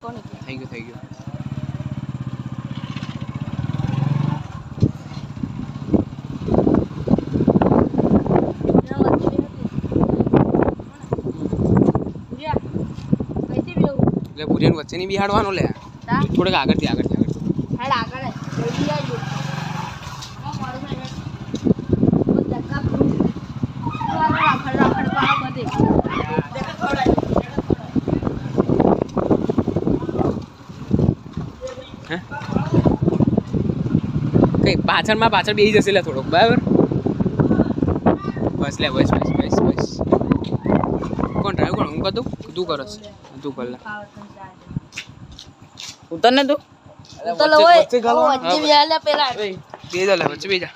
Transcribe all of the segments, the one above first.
Thank you ले बुरियन वच्चे नहीं बिहाड़वानो ले थोड़े आगे हेड आगे जल्दी आજો कई पाछળ બેહી જશે લે થોડોક બરાબર બસ લે બસ કોણ ડ્રાઈવ કોણ હું કદું તું કરસ તું કર લે ઉતર ને તું ઉતર ઓય વચ્ચે બેહા લે પેલા બે જા લે વચ્ચે બે જા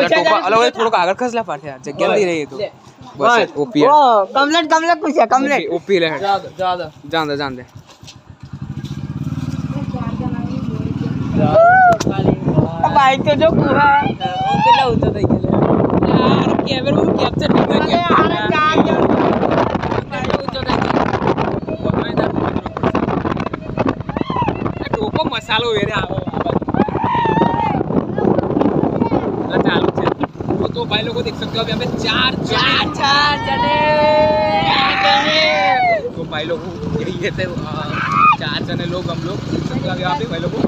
ટોપા અલગ થોડોક આગળ ખસલા પાઠે જગ્યા નથી રહી તો બસ ઓપી ઓ કમ્પ્લીટ પૂછ્યા કમ્પ્લીટ ઓપી લે જાન દે बाइक तो जो पूरा ओके उतर થઈ ગયો यार कैमरा में कैप्चर नहीं कर गया टोपो मसालो वेरे आવો चालू છે तो भाई लोगों देख सकते हो अभी हमें चार जने तो भाई लोगों यही थे 4 जने लोग हम लोग देख सकते हो यहाँ पे भाई लोगों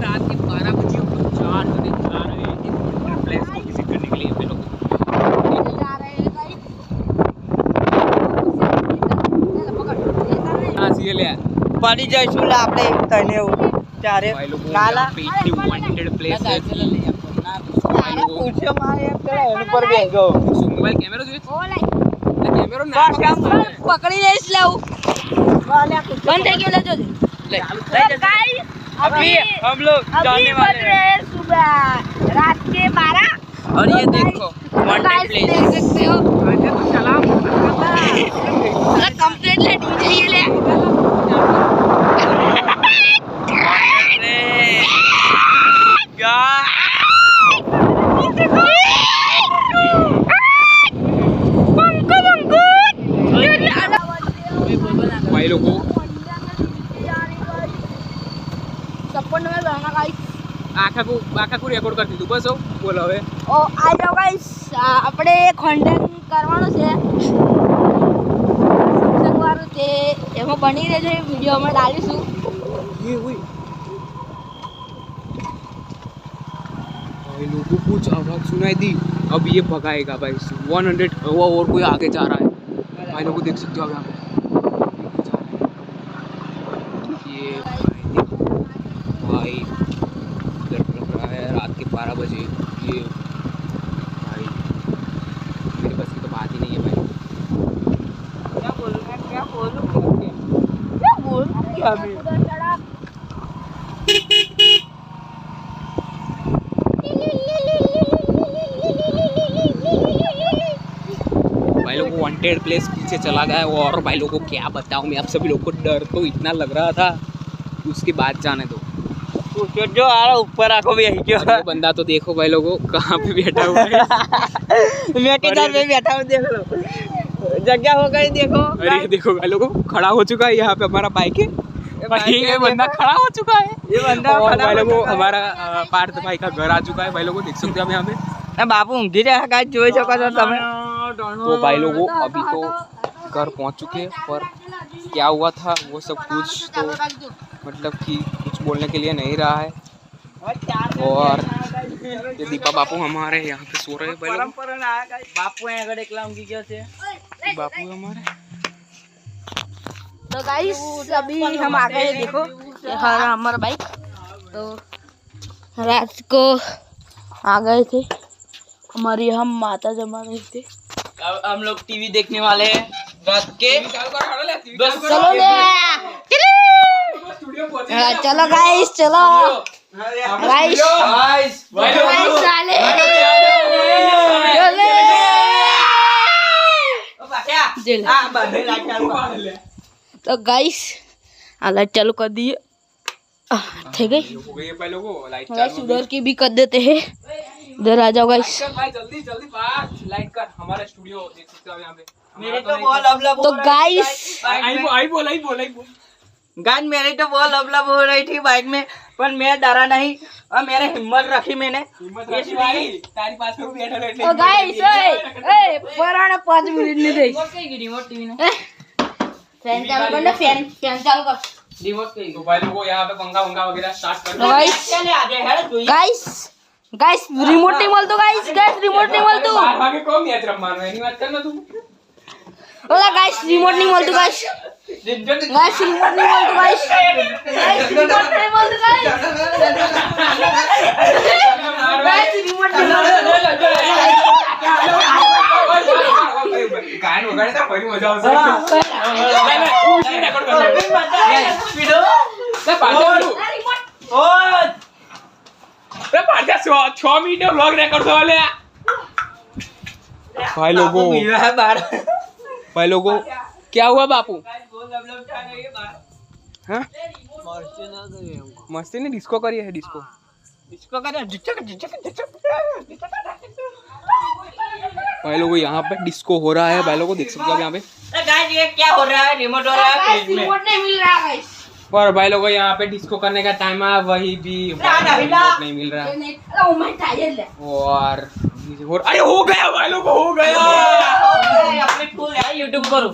रात के 12 बजे 4 जने जा रहे हैं प्लेस को विजिट करने के लिए पे लोग जा रहे हैं भाई हां सीए ले पानी जाइसु ला આપણે તને ચારે નાલા પેટી વોન્ટેડ પ્લેસ છે પૂછે મારે એમ કરે એની પર બેગો મોબાઈલ કેમેરો જોઈએ कैमरा ना पकड़ी लेस लाऊ बंद है क्यों ले जो ले गाइस अभी हम लोग जाने वाले हैं सुबह रात के 12 और ये देखो वॉन्टेड प्लेस देख सकते हो आगे तो चला कंप्लीट ले डीजे ये ले भाई लोगों सपन में रहना गाइस आखा को रेकॉर्ड कर દીધું બસ બોલો હવે ઓ આ જાવ ગાઈસ આપણે કોન્ટેન્ટ કરવાનો છે સવારે તે એમાં બની રહેજો વિડિયો અમે ડાલીશું ये हुई भाई लोगों कुछ आवाज सुनाई दी अब ये भगाएगा भाई 100 और कोई आगे जा रहा है भाई लोगों देख सकते हो आप यहाँ भाई लग रहा है रात के 12 बजे ये भाई मेरे बस की तो बात ही नहीं है भाई क्या बोलूं क्या भी भाई लोग वांटेड प्लेस पीछे चला गया और भाई लोगों को क्या बताऊं मैं आप सभी लोग को डर तो इतना लग रहा था उसके बाद जाने दो जो आ रहा ऊपर आको भी है बंदा तो देखो भाई लोगों कहाँ पे बैठा हुआ है मैं किधर पे बैठा हूँ देख लो जगह हो गई देखो अरे देखो भाई लोगों खड़ा हो चुका है यहाँ पे हमारा बाइक है ये बंदा खड़ा हो चुका है ये बंदा भाई लोगों हमारा पार्थ भाई का घर आ चुका है भाई लोगों देख सकते हो हम यहाँ पे बापू ઊંઘી રહ્યા ગાઈસ જોઈ શકો છો તમે तो भाई लोगों अभी तो घर पहुंच चुके हैं पर क्या हुआ था वो सब कुछ तो मतलब कि कुछ बोलने के लिए नहीं रहा है और ये दीपा बापू हमारे यहाँ पे सो रहे हैं भाई लोग बापू है अगर एकला ઊંઘી ગયો છે बापू हमारे तो गाइस अभी हम आ गए देखो हमारा बाइक तो रात को आ गए थे हमारी हम माता जमा रही थे अब हम लोग टीवी देखने वाले हैं रात के चलो चलो गाइस चलो गाइस तो गाइस लाइट चालू कर दिए थे गई उधर की भी कर देते हैं इधर आ जाओ गाइस। भाई जल्दी जल्दी बात लाइट कर, हमारा स्टूडियो देख सकते हो यहाँ पे। मेरे तो बहुत लब तो गाइस आई बोल गाइस मेरी तो बहुत लब हो रही थी बाइक में, पर मैं डरा नहीं और मेरे हिम्मत रखी मैंने। भाई तारी पास में बैठा बैठे। ओ गाइस ए पराना 5 मिनट नहीं दे। रिमोट टीवी ने फैन चालू कर ना, फैन चालू कर। रिमोट टीवी तो भाई लोगों यहाँ पे पंखा वंखा वगैरह स्टार्ट कर दो। गाइस चले आ जाए है तू गाइस रिमोट नहीं बोल दो गाइस रिमोट नहीं बोल दो। आगे कौन मैच रमान है, नहीं बात करना तुम। ओला गाइस रिमोट नहीं बोल दो गाइस रिमोट नहीं बोल दो गाइस रिमोट नहीं बोल दो गाइस रिमोट नहीं बोल दो। गान वगैरह था बड़ी मजा आवશે। नहीं रेकॉर्ड कर लो। स्पीडो ले पार्टी ओ रे पार्टी 6 मिनट व्लॉग रेकॉर्ड कर ले। भाई लोगों है बाहर भाई लोगों क्या हुआ बापू? हाँ मस्ती ने डिस्को करी है, डिस्को इसको कर भाई लोगों यहाँ पे डिस्को हो रहा है। भाई लोगों देख सकते हो आप यहाँ पे। गाइस ये क्या हो रहा है? रिमोट हो रहा है गाइस फ्रिज में। रिमोट नहीं मिल रहा गाइस। और भाई लोगों यहाँ पे डिस्को करने का टाइम है, वही भी रिमोट नहीं मिल रहा है। ओ मैं टायर ले और अरे हो गया भाई लोगों, हो गया। अपने फुल है YouTube करो।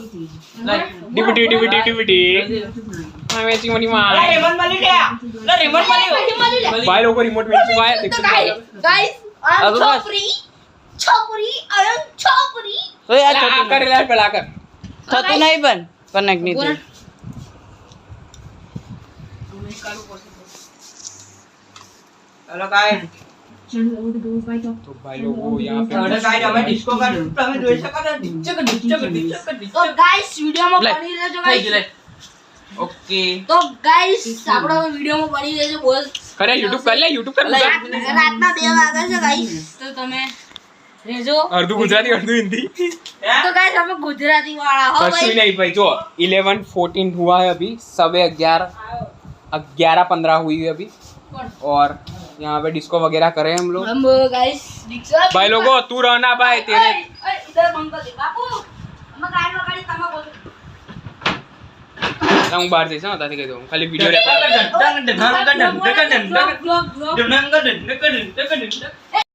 डिबिटी मैं चिमनी मार। रिमोट वाली क्या? रिमोट वाली भाई लोगों रिमोट मिल चुका है, देख सकते हो। गाइस अब बस। छोपरी तो यार आकर रिलैक्स पे लाकर तो नहीं बन कनेक्ट नहीं थे। हेलो गाइस तो भाई लोगों यहाँ पे हेलो गाइस हमें डिस्को का हमें जो ऐसा करना डिस्को तो गाइस वीडियो में बनी रहજો गाइस। ओके तो गाइस આપણો વિડિયો માં બની રહેજો બોલ। કરે YouTube कर ले, YouTube कर ले। રાતના 2 વાગ્યા છે ગાइस, તો તમે રહેજો। अर्धु गुजराती अर्धु हिंदी तो गाइस हम गुजराती वाला हो कશું भाई। नहीं भाई। जो 11:14 हुआ है अभी, सवे 11:15 हुई है अभी। और यहाँ पे डिस्को वगैरह करे हम लोग। हम गाइस रिक्शा भाई लोगों तू रहना भाई तेरे इधर मंगल दे बापू हम गाड़ी में गाड़ी तमा बोल। હું બહાર જઈશ તાથી કહી દઉં ખાલી video record blog blog blog